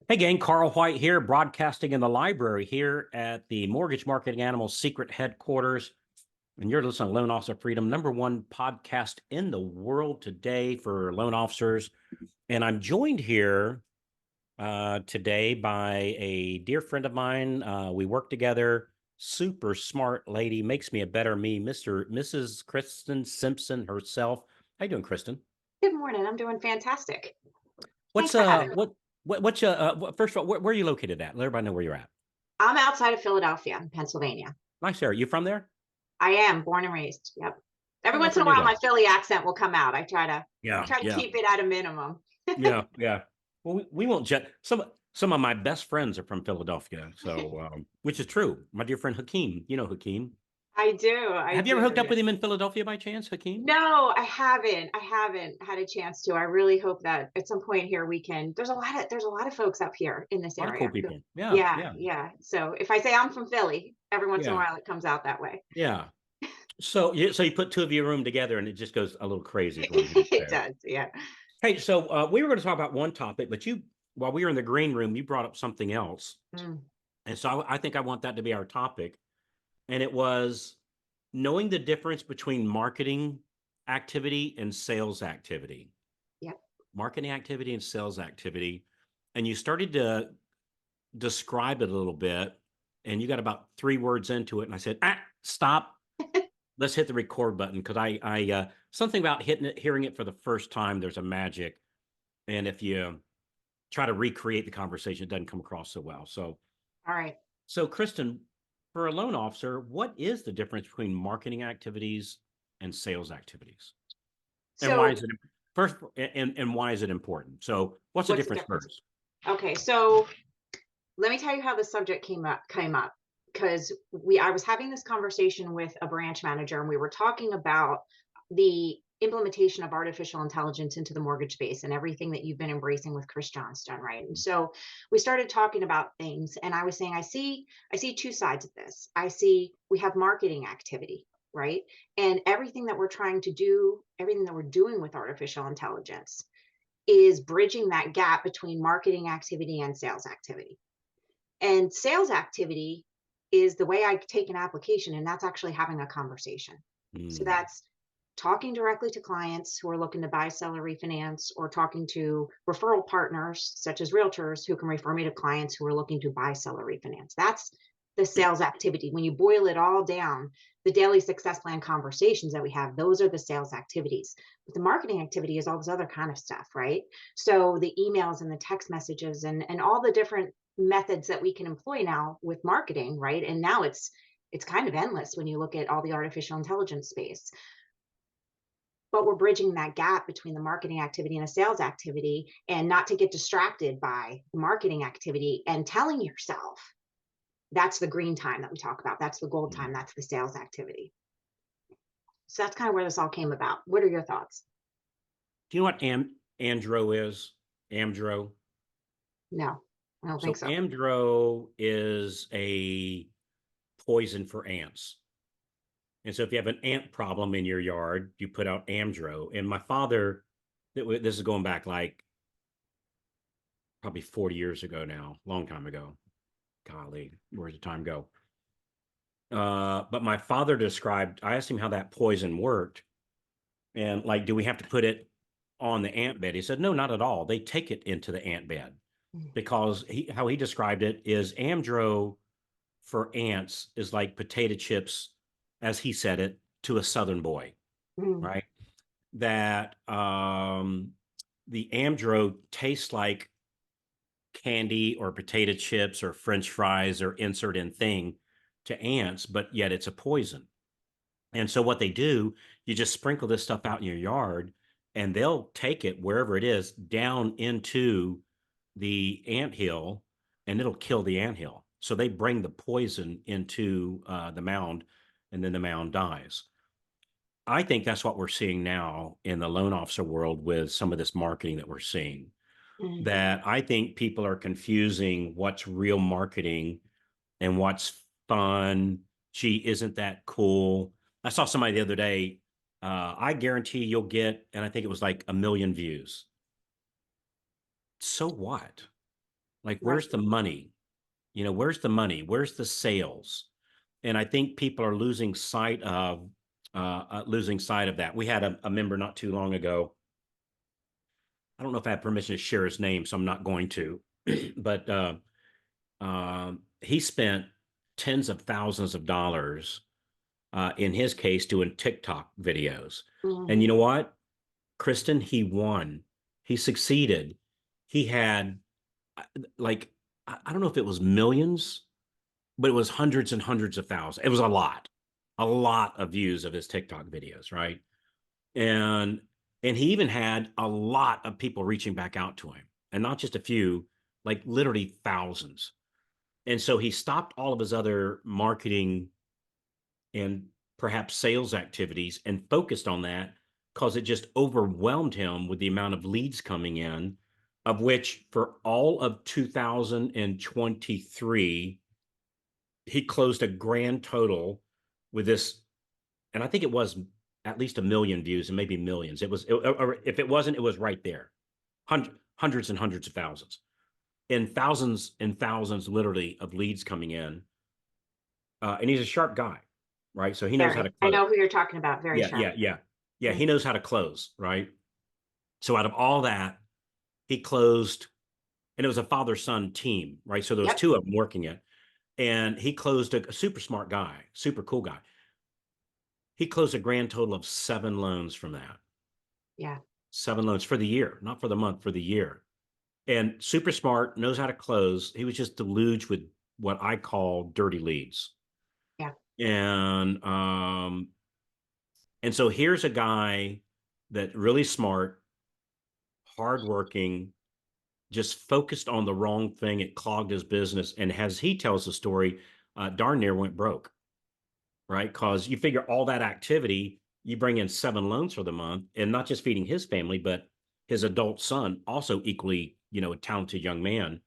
Hey gang, Carl White here, broadcasting in the library here at the Mortgage Marketing Animals secret headquarters. And you're listening to Loan Officer Freedom, number one podcast in the world today for loan officers. And I'm joined here today by a dear friend of mine. We work together, super smart lady, makes me a better me, Mrs. Kristin Simpson herself. How you doing, Kristin? Good morning. I'm doing fantastic. What's Thanks for having me. first of all, where are you located at? Let everybody know where you're at. I'm outside of Philadelphia, Pennsylvania. Nice area. You from there? I am born and raised. Yep. Every Oh, once in never a knew while, my that. Philly accent will come out. I Yeah, try to yeah, keep it at a minimum. yeah. Well, we won't judge. Some of my best friends are from Philadelphia, so which is true. My dear friend Hakeem, you know Hakeem. I do. I Have you ever do. hooked up Yeah. with him in Philadelphia by chance, Hakeem? No, I haven't. I haven't had a chance to. I really hope that at some point here we can. There's a lot of folks up here in this A lot of cool area. people. Yeah, Yeah, yeah, yeah. So if I say I'm from Philly, every once in a yeah, while it comes out that way. yeah. So you put two of your room together, and it just goes a little crazy, is what I'm hearing It there. does. Yeah. Hey, so we were going to talk about one topic, but while we were in the green room, you brought up something else, Mm, and so I think I want that to be our topic. And it was knowing the difference between marketing activity and sales activity, yep. marketing activity and sales activity. And you started to describe it a little bit, and you got about 3 words into it. And I said, stop. Let's hit the record button because something about hearing it for the first time, there's a magic. And if you try to recreate the conversation, it doesn't come across so well. All right. So, Kristen, for a loan officer, what is the difference between marketing activities and sales activities? And why So is it first and why is it important? So, what's the what's the difference difference? first? Okay, so let me tell you how the subject came up because we I was having this conversation with a branch manager and we were talking about the implementation of artificial intelligence into the mortgage space and everything that you've been embracing with Chris Johnston, right? And so we started talking about things and I was saying I see two sides of this. I see we have marketing activity, right? And everything that we're trying to do, everything that we're doing with artificial intelligence is bridging that gap between marketing activity and sales activity. And sales activity is the way I take an application, and that's actually having a conversation. So Mm, that's talking directly to clients who are looking to buy, sell, or refinance, or talking to referral partners, such as realtors, who can refer me to clients who are looking to buy, sell, or refinance. That's the sales activity. When you boil it all down, the daily success plan conversations that we have, those are the sales activities. But the marketing activity is all this other kind of stuff, right? So the emails and the text messages and all the different methods that we can employ now with marketing, right? And now it's kind of endless when you look at all the artificial intelligence space. But we're bridging that gap between the marketing activity and a sales activity, and not to get distracted by the marketing activity and telling yourself that's the green time that we talk about. That's the gold time. mm. That's the sales activity. So that's kind of where this all came about. What are your thoughts? Do you know what Andro is? Amdro. No, I don't think So so. Amdro is a poison for ants. And so if you have an ant problem in your yard, you put out Amdro. And my father, this is going back like probably 40 years ago now, long time ago. Golly, where's the time go? But my father described, I asked him how that poison worked. And like, do we have to put it on the ant bed? He said, no, not at all. They take it into the ant bed because how he described it is Amdro for ants is like potato chips, as he said it, to a Southern boy, Mm-hmm. right? That the Amdro tastes like candy or potato chips or French fries or insert in thing to ants, but yet it's a poison. And so what they do, you just sprinkle this stuff out in your yard and they'll take it wherever it is down into the anthill and it'll kill the anthill. So they bring the poison into the mound and then the mound dies. I think that's what we're seeing now in the loan officer world with some of this marketing that we're seeing. Mm-hmm. That I think people are confusing what's real marketing and what's fun. Gee, isn't that cool? I saw somebody the other day. I guarantee you'll get, and I think it was like 1 million views. So what? Like, Right. where's the money? Where's the money? Where's the sales? And I think people are losing sight of that. We had a member not too long ago. I don't know if I have permission to share his name, so I'm not going to. But he spent tens of thousands of dollars, in his case, doing TikTok videos. And you Mhm. know what, Kristen? He won. He succeeded. He had, like, I don't know if it was millions, but it was hundreds and hundreds of thousands. It was a lot of views of his TikTok videos, right? And he even had a lot of people reaching back out to him, and not just a few, like literally thousands. And so he stopped all of his other marketing and perhaps sales activities and focused on that, because it just overwhelmed him with the amount of leads coming in, of which for all of 2023 he closed a grand total with this. And I think it was at least a million views and maybe millions. Or if it wasn't, it was right there. Hundreds and hundreds of thousands, and thousands literally of leads coming in. And he's a sharp guy, right? So he knows how Very. to I close. know who you're talking about. Very Yeah, sharp. yeah, yeah. Yeah, Mm. he knows how to close, right? So out of all that, he closed, and it was a father-son team, right? So there was Yep. two of them working it. And he closed a super smart guy, super cool guy. He closed a grand total of 7 loans from that. Yeah. 7 loans for the year, not for the month, for the year. And super smart, knows how to close. He was just deluged with what I call dirty leads. Yeah. And so here's a guy that really smart, hardworking, just focused on the wrong thing. It clogged his business. And as he tells the story, darn near went broke, right? Because you figure all that activity, you bring in 7 loans for the month, and not just feeding his family, but his adult son, also equally, a talented young man.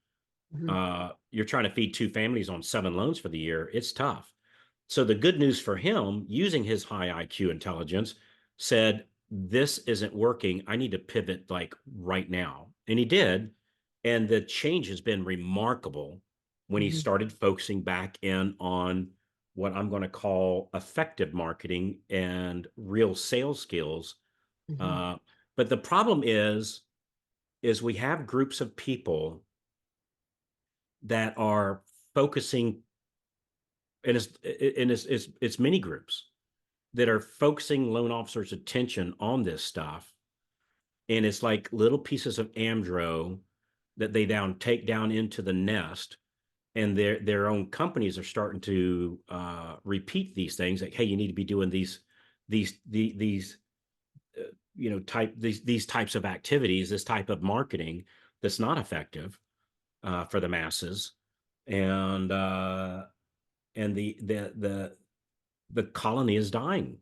Mhm. You're trying to feed 2 families on 7 loans for the year. It's tough. So the good news for him, using his high IQ intelligence, said, this isn't working. I need to pivot like right now. And he did. And the change has been remarkable when he Mhm. started focusing back in on what I'm going to call effective marketing and real sales skills. Mhm. Uh, but the problem is we have groups of people that are focusing, and it's many groups that are focusing loan officers' attention on this stuff. And it's like little pieces of Amdro that they down take down into the nest, and their own companies are starting to repeat these things, like, hey, you need to be doing these these types of activities, this type of marketing that's not effective for the masses. And the colony is dying.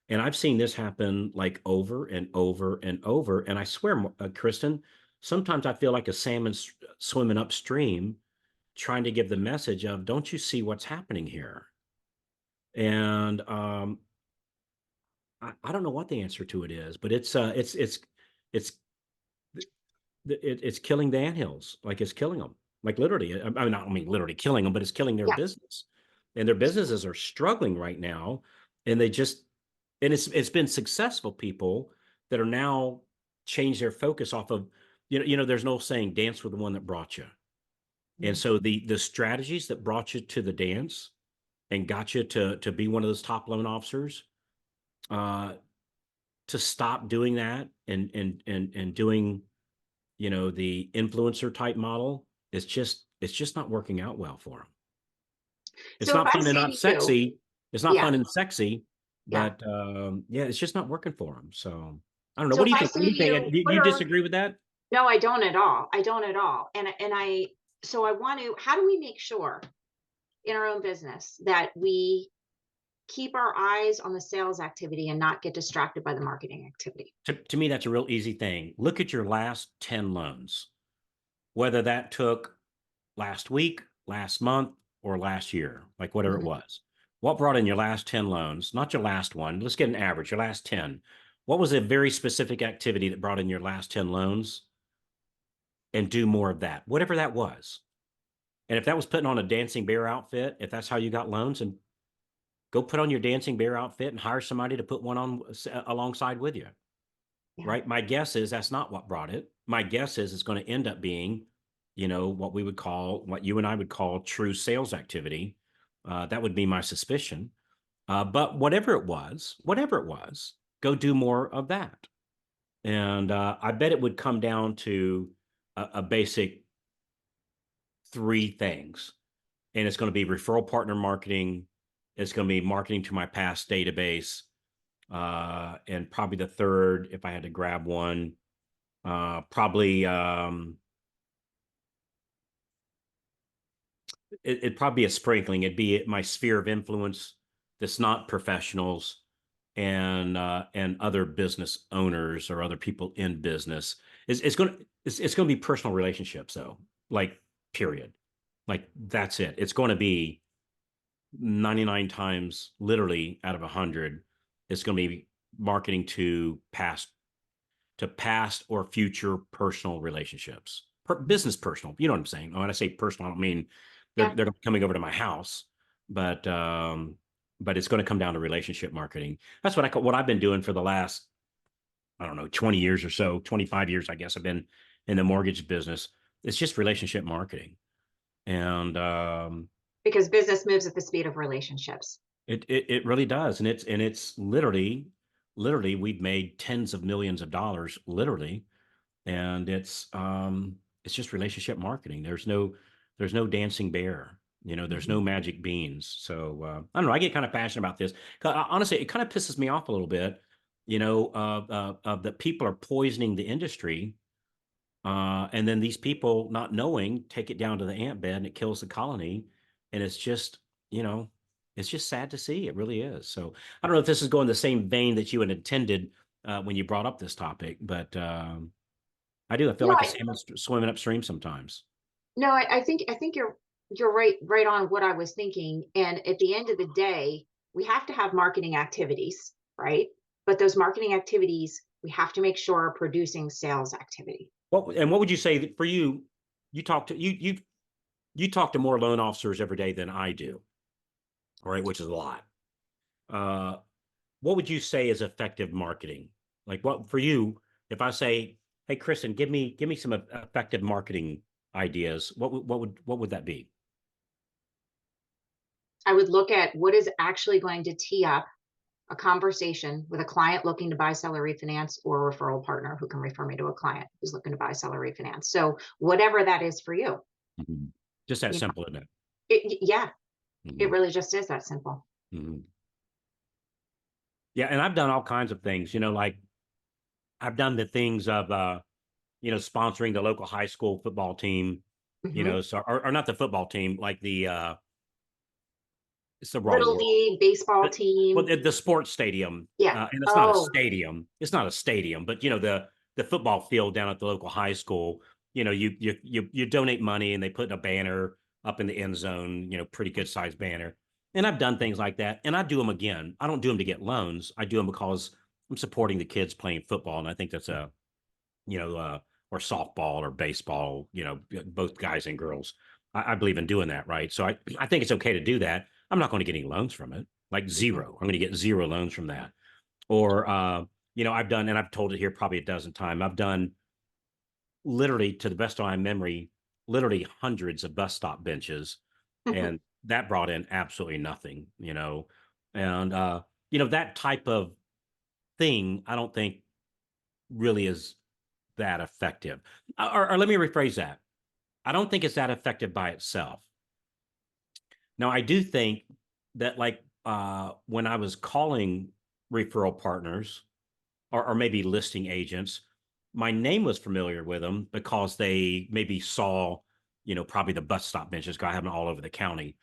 And I've seen this happen like over and over and over. And I swear, Kristen, sometimes I feel like a salmon swimming upstream, trying to give the message of, don't you see what's happening here? And I don't know what the answer to it is, but it's it's killing the anthills. Like, it's killing them. Like, literally. I mean literally killing them, but it's killing their Yeah. business. And their businesses are struggling right now. And it's been successful people that are now changed their focus off of, there's no saying, dance with the one that brought you. And Mhm. so the strategies that brought you to the dance and got you to be one of those top loan officers, uh, to stop doing that and doing, the influencer type model, it's just not working out well for them. It's So if not I fun and say not to you, sexy. It's not yeah, fun and sexy, yeah. but yeah, it's just not working for them. So I don't know. So What do if you I think? What do say you to think? you, Do what you are disagree with that? no, I don't at all. I don't at all. So I want to, how do we make sure in our own business that we keep our eyes on the sales activity and not get distracted by the marketing activity? To me, that's a real easy thing. Look at your last 10 loans, whether that took last week, last month, or last year, like whatever it Mhm. was. What brought in your last 10 loans? Not your last one. Let's get an average, your last 10. What was a very specific activity that brought in your last 10 loans? and do more of that, whatever that was. And if that was putting on a dancing bear outfit, if that's how you got loans, and go put on your dancing bear outfit and hire somebody to put one on alongside with you. Yeah. Right. My guess is that's not what brought it. My guess is it's going to end up being, what we would call, what you and I would call true sales activity. That would be my suspicion. But whatever it was, go do more of that. And I bet it would come down to a basic three things. And it's going to be referral partner marketing. It's going to be marketing to my past database. And probably the third, if I had to grab one, probably it'd probably be a sprinkling. It'd be my sphere of influence that's not professionals and other business owners or other people in business. It's going to be personal relationships though, like period. Like that's it. It's going to be 99 times literally out of 100. It's going to be marketing to past or future personal relationships, business personal. You know what I'm saying? When I say personal, I don't mean they're Yeah. they're coming over to my house, but it's going to come down to relationship marketing. That's what I've been doing for the last, I don't know, 20 years or so, 25 years, I guess I've been in the mortgage business. It's just relationship marketing. And Because business moves at the speed of relationships. it really does. And it's literally we've made tens of millions of dollars, literally. And it's just relationship marketing. There's no dancing bear. There's Mhm. no magic beans. So I don't know. I get kind of passionate about this. Honestly, it kind of pisses me off a little bit. That people are poisoning the industry, and then these people, not knowing, take it down to the ant bed and it kills the colony. And you know, it's just sad to see. It really is. So I don't know if this is going the same vein that you had intended when you brought up this topic, but I do. I feel No, like a salmon swimming upstream sometimes. no, I think you're right on what I was thinking. And at the end of the day, we have to have marketing activities, right? But those marketing activities, we have to make sure are producing sales activity. What would you say that for you? You talk to more loan officers every day than I do, all right, which is a lot. Uh, what would you say is effective marketing? Like what for you? If I say, "Hey, Kristen, give me some effective marketing ideas," what would that be? I would look at what is actually going to tee up a conversation with a client looking to buy, sell, or refinance, or a referral partner who can refer me to a client who's looking to buy, sell, or refinance. So whatever that is for you, Mhm. Just that you know, simple, isn't it? yeah, it Mhm. really just is that simple. Mhm. Yeah, and I've done all kinds of things. Like I've done the things of sponsoring the local high school football team, Hmm. so or not the football team, like it's the wrong Little word. league baseball Well, team. the sports stadium, Yeah. and it's not a Oh, stadium. It's not a stadium, but the football field down at the local high school. You donate money and they put a banner up in the end zone. Pretty good sized banner. And I've done things like that, and I do them again. I don't do them to get loans. I do them because I'm supporting the kids playing football, and I think that's or softball or baseball. Both guys and girls. I believe in doing that, right? So I think it's okay to do that. I'm not going to get any loans from it, like mhm. zero. I'm going to get zero loans from that. Or I've done, and I've told it here probably a dozen times. I've done literally, to the best of my memory, literally hundreds of bus stop benches, and that brought in absolutely nothing. And that type of thing, I don't think really is that effective. Or let me rephrase that. I don't think it's that effective by itself. Now, I do think that, like, when I was calling referral partners or maybe listing agents, my name was familiar with them because they maybe saw, probably the bus stop benches. 'Cause I have them all over the county.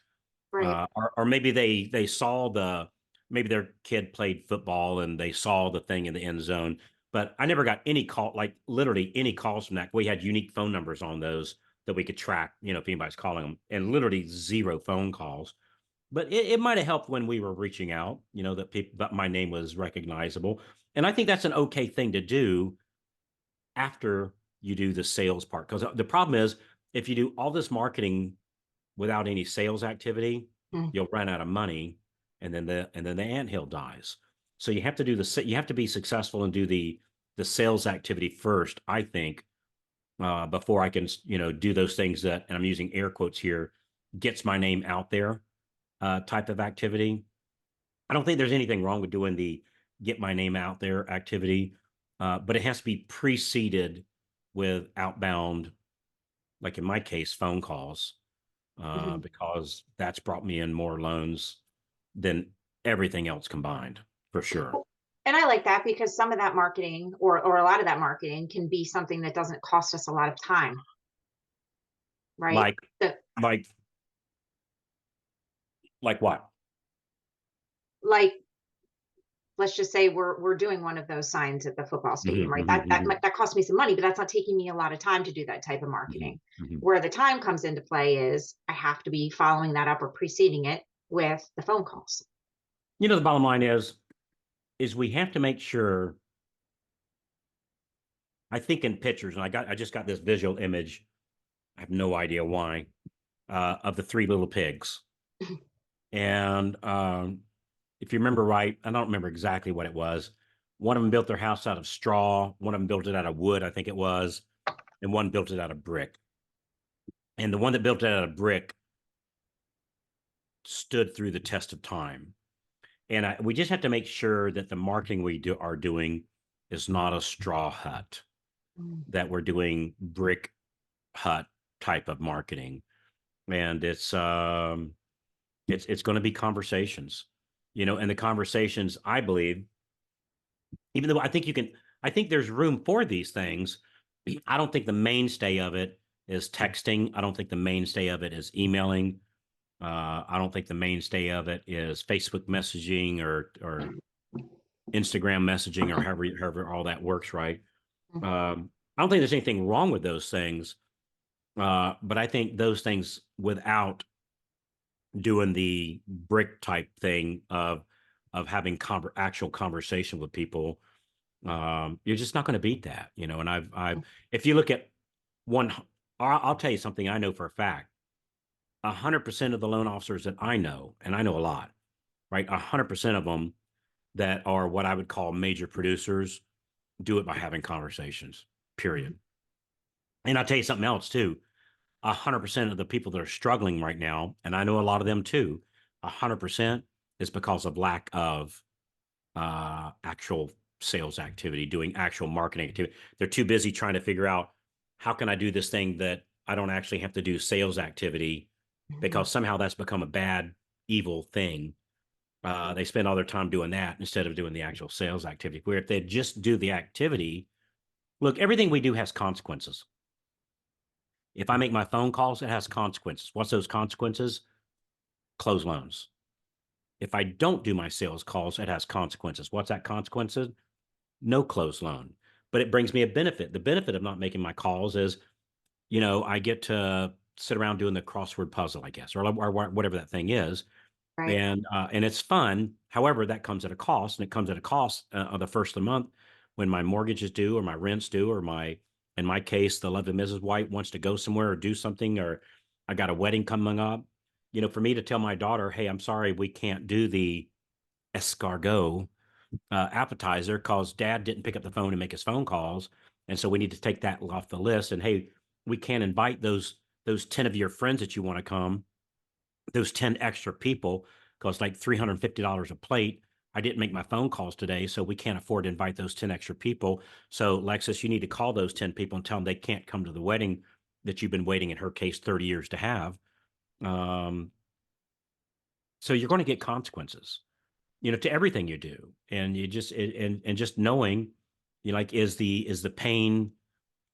Right. Or maybe they saw maybe their kid played football and they saw the thing in the end zone. But I never got any call, like literally any calls from that. We had unique phone numbers on those that we could track, if anybody's calling them, and literally zero phone calls. But it might have helped when we were reaching out, that my name was recognizable. And I think that's an okay thing to do after you do the sales part. Because the problem is, if you do all this marketing without any sales activity, Mm. you'll run out of money, and then the anthill dies. So you have to you have to be successful and do the sales activity first, I think, before I can, do those things that, and I'm using air quotes here, gets my name out there type of activity. I don't think there's anything wrong with doing the get my name out there activity, but it has to be preceded with outbound, like in my case, phone calls, Mhm. because that's brought me in more loans than everything else combined, for sure. And I like that because some of that marketing or a lot of that marketing can be something that doesn't cost us a lot of time, right? Like, The like, like what? like, let's just say we're doing one of those signs at the football stadium, Mhm, right? mhm, mhm, That costs me some money, but that's not taking me a lot of time to do that type of mhm, marketing. mhm. Where the time comes into play is I have to be following that up or preceding it with the phone calls. The bottom line is we have to make sure. I think in pictures, and I just got this visual image. I have no idea why, of the three little pigs. And if you remember right, I don't remember exactly what it was. One of them built their house out of straw. One of them built it out of wood, I think it was, and one built it out of brick. And the one that built it out of brick stood through the test of time. And we just have to make sure that the marketing are doing is not a straw hut, Mm. that we're doing brick hut type of marketing. And it's going to be conversations, and the conversations, I believe, even though I think there's room for these things. I don't think the mainstay of it is texting. I don't think the mainstay of it is emailing. I don't think the mainstay of it is Facebook messaging or Instagram messaging, or however all that works, right? I don't think there's anything wrong with those things, but I think those things, without doing the brick type thing of having actual conversation with people, you're just not going to beat that, And I've if you look at one, I'll tell you something I know for a fact. 100% of the loan officers that I know, and I know a lot, right? 100% of them that are what I would call major producers do it by having conversations. Period. And I'll tell you something else too. 100% of the people that are struggling right now, and I know a lot of them too, 100% is because of lack of actual sales activity, doing actual marketing activity. They're too busy trying to figure out, how can I do this thing that I don't actually have to do sales activity, Mhm. because somehow that's become a bad, evil thing. They spend all their time doing that instead of doing the actual sales activity. Where if they just do the activity, look, everything we do has consequences. If I make my phone calls, it has consequences. What's those consequences? Close loans. If I don't do my sales calls, it has consequences. What's that consequences? No closed loan. But it brings me a benefit. The benefit of not making my calls is, I get to sit around doing the crossword puzzle, I guess, or whatever that thing is, Right. and it's fun. However, that comes at a cost, and it comes at a cost of the first of the month when my mortgage is due, or my rent's due, or in my case, the lovely Mrs. White wants to go somewhere or do something, or I got a wedding coming up. For me to tell my daughter, hey, I'm sorry, we can't do the escargot appetizer because dad didn't pick up the phone and make his phone calls. And so we need to take that off the list. And hey, we can't invite those 10 of your friends that you want to come, those 10 extra people, because like $350 a plate. I didn't make my phone calls today, so we can't afford to invite those 10 extra people. So, Lexus, you need to call those 10 people and tell them they can't come to the wedding that you've been waiting, in her case, 30 years to have. Um, so you're going to get consequences, to everything you do. And you just, and just knowing, like, is the pain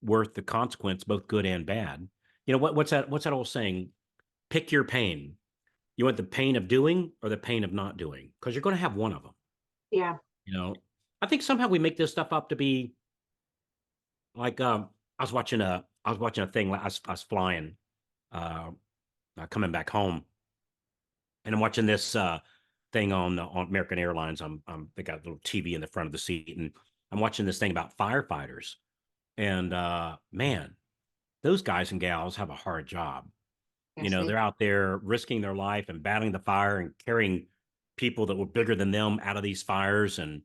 worth the consequence, both good and bad? What's that old saying? Pick your pain. You want the pain of doing or the pain of not doing? Because you're going to have one of them. Yeah. You know, I think somehow we make this stuff up to be like, I was watching a thing. I was flying, uh, coming back home, and I'm watching this thing on American Airlines. They got a little TV in the front of the seat, and I'm watching this thing about firefighters. And man, those guys and gals have a hard job. Yes, They're out there risking their life and battling the fire and carrying people that were bigger than them out of these fires, and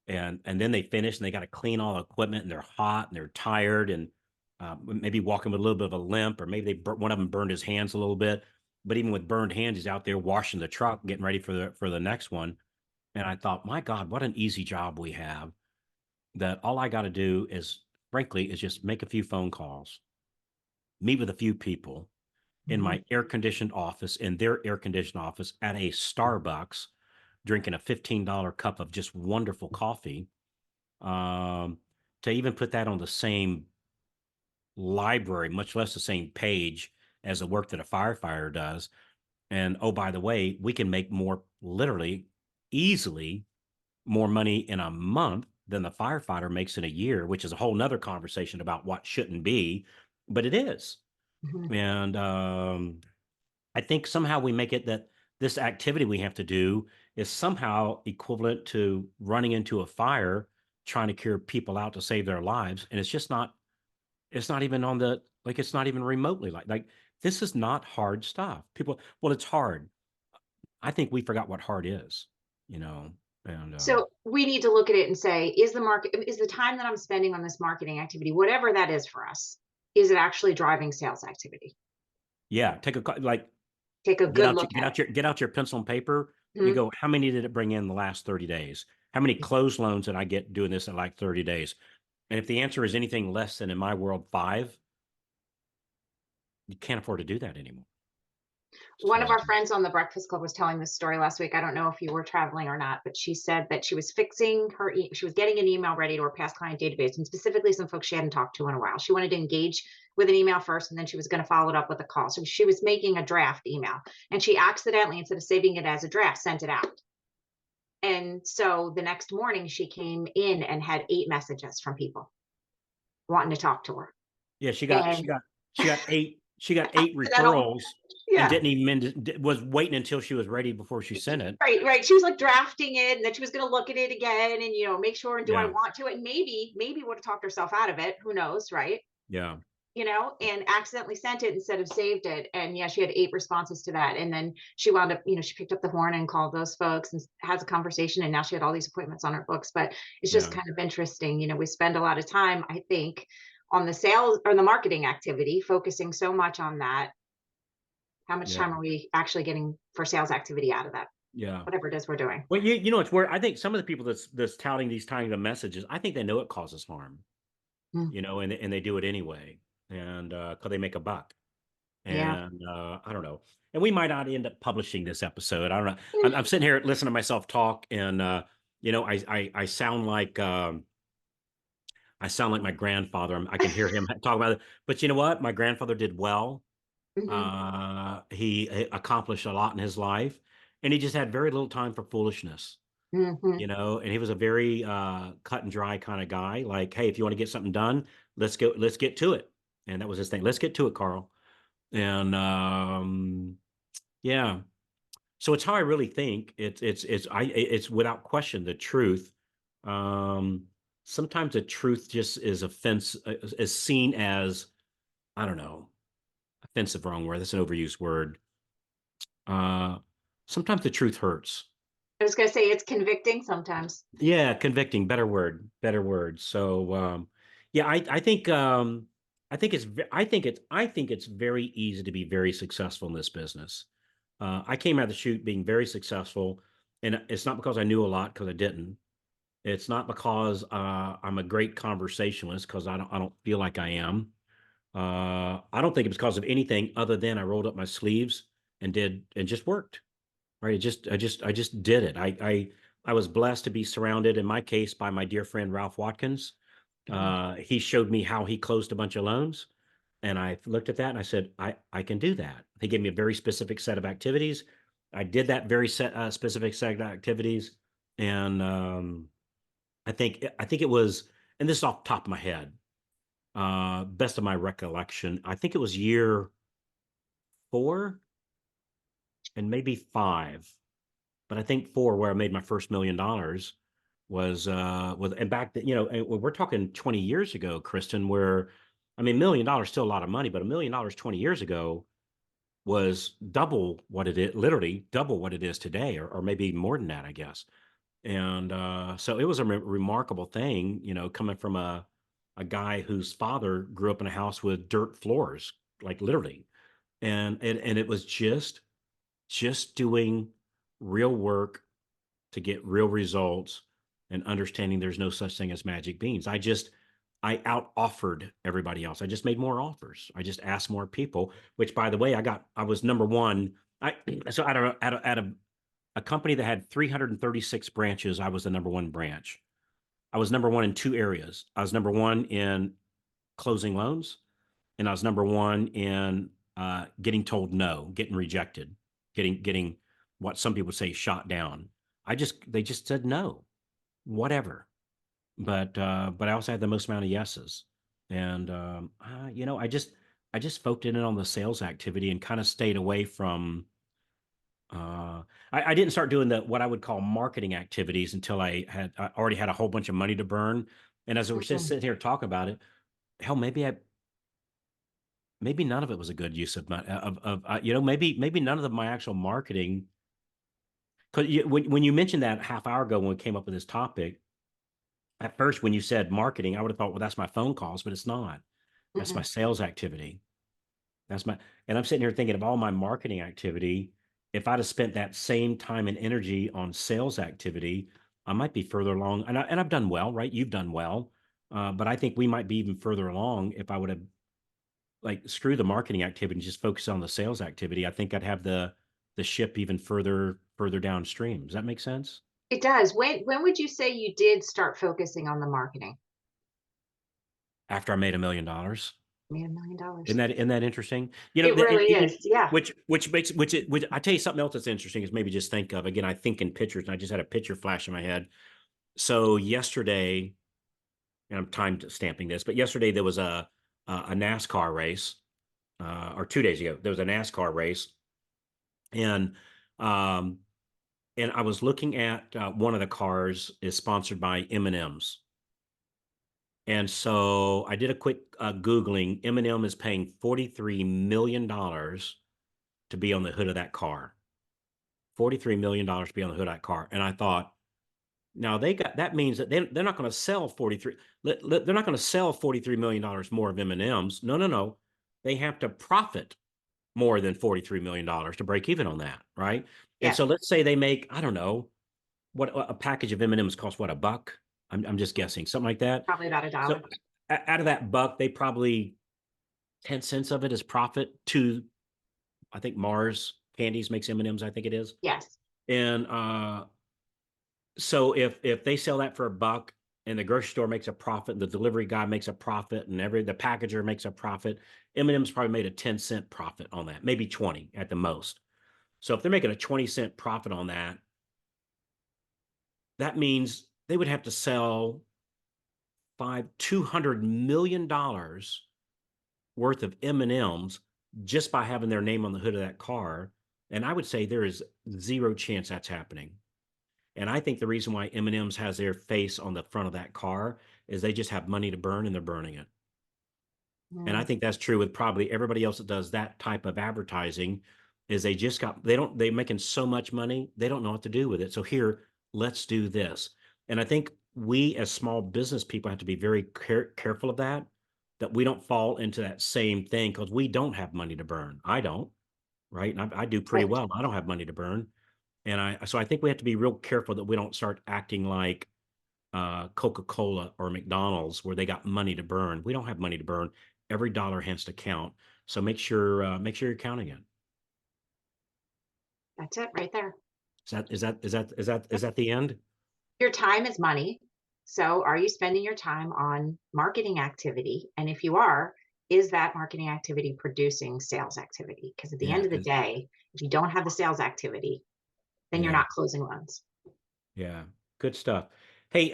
then they finish and they got to clean all the equipment, and they're hot and they're tired, and maybe walking with a little bit of a limp, or maybe one of them burned his hands a little bit. But even with burned hands, he's out there washing the truck, getting ready for the next one. And I thought, my God, what an easy job we have. That all I got to do is, frankly, is just make a few phone calls, meet with a few people in hmm my air conditioned office, in their air conditioned office, at a Starbucks, drinking a $15 cup of just wonderful coffee. Um, to even put that on the same library, much less the same page as the work that a firefighter does. And oh, by the way, we can make more, literally, easily, more money in a month than the firefighter makes in a year, which is a whole nother conversation about what shouldn't be, but it is. hmm And I think somehow we make it that this activity we have to do is somehow equivalent to running into a fire, trying to cure people out to save their lives. And it's not even on the, like, it's not even remotely like this is not hard stuff. People, well, it's hard. I think we forgot what hard is, you know, and So we need to look at it and say, is the time that I'm spending on this marketing activity, whatever that is for us, is it actually driving sales activity? yeah, like, Take a good look at get out your pencil and paper it. and go, how many did it bring in the last 30 days? How many Mhm. closed loans did I get doing this in like 30 days? And if the answer is anything less than, in my world, five, you can't afford to do that anymore. One of So our friends on the Breakfast Club was telling this story last week. I don't know if you were traveling or not, but she said that she was fixing she was getting an email ready to her past client database, and specifically some folks she hadn't talked to in a while. She wanted to engage with an email first, and then she was going to follow it up with a call. So she was making a draft email, and she accidentally, instead of saving it as a draft, sent it out. And so the next morning, she came in and had 8 messages from people wanting to talk to her. yeah, And she got 8 accidental, referrals, and yeah. didn't even was waiting until she was ready before she sent it. Right, right. She was like drafting it, and then she was going to look at it again, and make sure. And do I Yeah, want to? And maybe would have talked herself out of it. Who knows, right? yeah, And accidentally sent it instead of saved it. And yeah, she had 8 responses to that. And then she wound up, she picked up the horn and called those folks and has a conversation. And now she had all these appointments on her books. But it's just yeah, kind of interesting. We spend a lot of time, I think, on the sales or the marketing activity, focusing so much on that. How much yeah, time are we actually getting for sales activity out of that? yeah. Whatever it is we're doing. Well, it's where I think some of the people that's touting these kind of messages, I think they know it causes harm, Mm, and they do it anyway, and because they make a buck. yeah. And I don't know. And we might not end up publishing this episode. I don't know. I'm sitting here listening to myself talk, and I sound like my grandfather. I can hear him talk about it. But you know what? My grandfather did well. hmm He accomplished a lot in his life, and he just had very little time for foolishness. hmm And he was a very cut and dry kind of guy. Like, hey, if you want to get something done, let's get to it. And that was his thing. Let's get to it, Carl. And yeah. So it's how I really think. It's without question the truth. Um, Sometimes the truth just is seen as, I don't know, offensive, wrong word. That's an overused word. Uh, Sometimes the truth hurts. I was going to say it's convicting sometimes. Yeah, convicting, better word. So yeah, I think it's very easy to be very successful in this business. I came out of the chute being very successful, and it's not because I knew a lot, because I didn't. It's not because I'm a great conversationalist, because I don't feel like I am. I don't think it's because of anything other than I rolled up my sleeves and just worked. Right? I just did it. I was blessed to be surrounded, in my case, by my dear friend Ralph Watkins. Mhm. He showed me how he closed a bunch of loans, and I looked at that and I said, I can do that. He gave me a very specific set of activities. I did that very specific set of activities, and I think it was, and this is off the top of my head, best of my recollection. I think it was year 4 and maybe 5, but I think 4, where I made my first $1 million. and back then, and we're talking 20 years ago, Kristen, where I mean, $1 million still a lot of money, but $1 million 20 years ago was double what it is, literally double what it is today, or maybe more than that, I guess. And so it was a remarkable thing, coming from a guy whose father grew up in a house with dirt floors, like literally. And it was just doing real work to get real results and understanding there's no such thing as magic beans. I out offered everybody else. I just made more offers. I just asked more people, which by the way, I was number one. So I don't know, out of a company that had 336 branches, I was the number one branch. I was number one in two areas. I was number one in closing loans, and I was number one in getting told no, getting rejected, getting what some people say shot down. They just said no, whatever. But I also had the most amount of yeses, and I just focused in on the sales activity and kind of stayed away from. I didn't start doing what I would call marketing activities until I already had a whole bunch of money to burn. And as we're just Mhm. sitting here talking about it, hell, maybe none of it was a good use of my maybe none of my actual marketing. Because when you mentioned that half hour ago when we came up with this topic, at first when you said marketing, I would have thought, well, that's my phone calls, but it's not. That's my Mm-mm. sales activity. That's my, and I'm sitting here thinking of all my marketing activity. If I'd have spent that same time and energy on sales activity, I might be further along. And I've done well, right? You've done well. But I think we might be even further along if I would have like screw the marketing activity and just focus on the sales activity. I think I'd have the ship even further downstream. Does that make sense? It does. When would you say you did start focusing on the marketing? After I made $1 million. Made $1 million. Isn't that interesting? It really is. Yeah. Which I tell you something else that's interesting is maybe just think of again. I think in pictures, and I just had a picture flash in my head. So yesterday, and I'm time stamping this, but yesterday there was a NASCAR race, or 2 days ago there was a NASCAR race, and um, and I was looking at one of the cars is sponsored by M&M's. And so I did a quick Googling. M&M is paying $43 million to be on the hood of that car. $43 million to be on the hood of that car. And I thought, now that means that they're not going to sell 43. They're not going to sell $43 million more of M&Ms. No, no, no. They have to profit more than $43 million to break even on that, right? And Yeah. so let's say they make, I don't know, what a package of M&Ms costs, what, a buck? I'm just guessing, something like that. Probably about a So dollar. out of that buck, they probably 10 cents of it is profit to, I think Mars Candies makes M&Ms, I think it is. Yes. And so if they sell that for a buck and the grocery store makes a profit, the delivery guy makes a profit, and the packager makes a profit, M&M's probably made a 10-cent profit on that, maybe 20 at the most. So if they're making a 20-cent profit on that, that means they would have to sell $200 million worth of M&Ms just by having their name on the hood of that car. And I would say there is zero chance that's happening. And I think the reason why M&M's has their face on the front of that car is they just have money to burn and they're burning it. And I Mm. think that's true with probably everybody else that does that type of advertising is they're making so much money, they don't know what to do with it. So here, let's do this. And I think we as small business people have to be very careful of that we don't fall into that same thing because we don't have money to burn. I don't, right? And I do pretty Right. well. I don't have money to burn. So I think we have to be real careful that we don't start acting like Coca-Cola or McDonald's where they got money to burn. We don't have money to burn. Every dollar has to count. So make sure you're counting it. That's it right there. Is Yep. that the end? Your time is money. So are you spending your time on marketing activity? And if you are, is that marketing activity producing sales activity? Because at the end Yeah, of the day, if you don't have the sales activity, then you're yeah, not closing loans. yeah. Good stuff. Hey,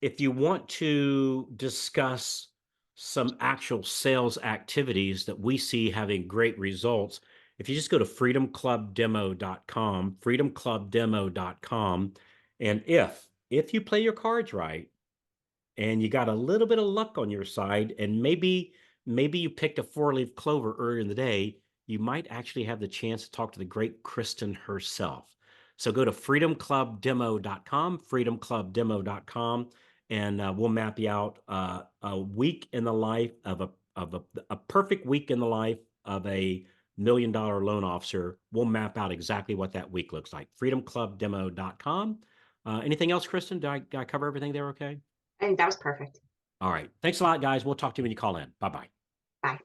if you want to discuss some actual sales activities that we see having great results, if you just go to freedomclubdemo.com, freedomclubdemo.com, and if if you play your cards right and you got a little bit of luck on your side, and maybe you picked a 4-leaf clover earlier in the day, you might actually have the chance to talk to the great Kristen herself. So go to freedomclubdemo.com, freedomclubdemo.com, and we'll map you out a week in the life of a perfect week in the life of a $1 million loan officer. We'll map out exactly what that week looks like. Freedomclubdemo.com. Anything else, Kristen? Did I cover everything there okay? I think that was perfect. All right. Thanks a lot, guys. We'll talk to you when you call in. Bye bye. Bye.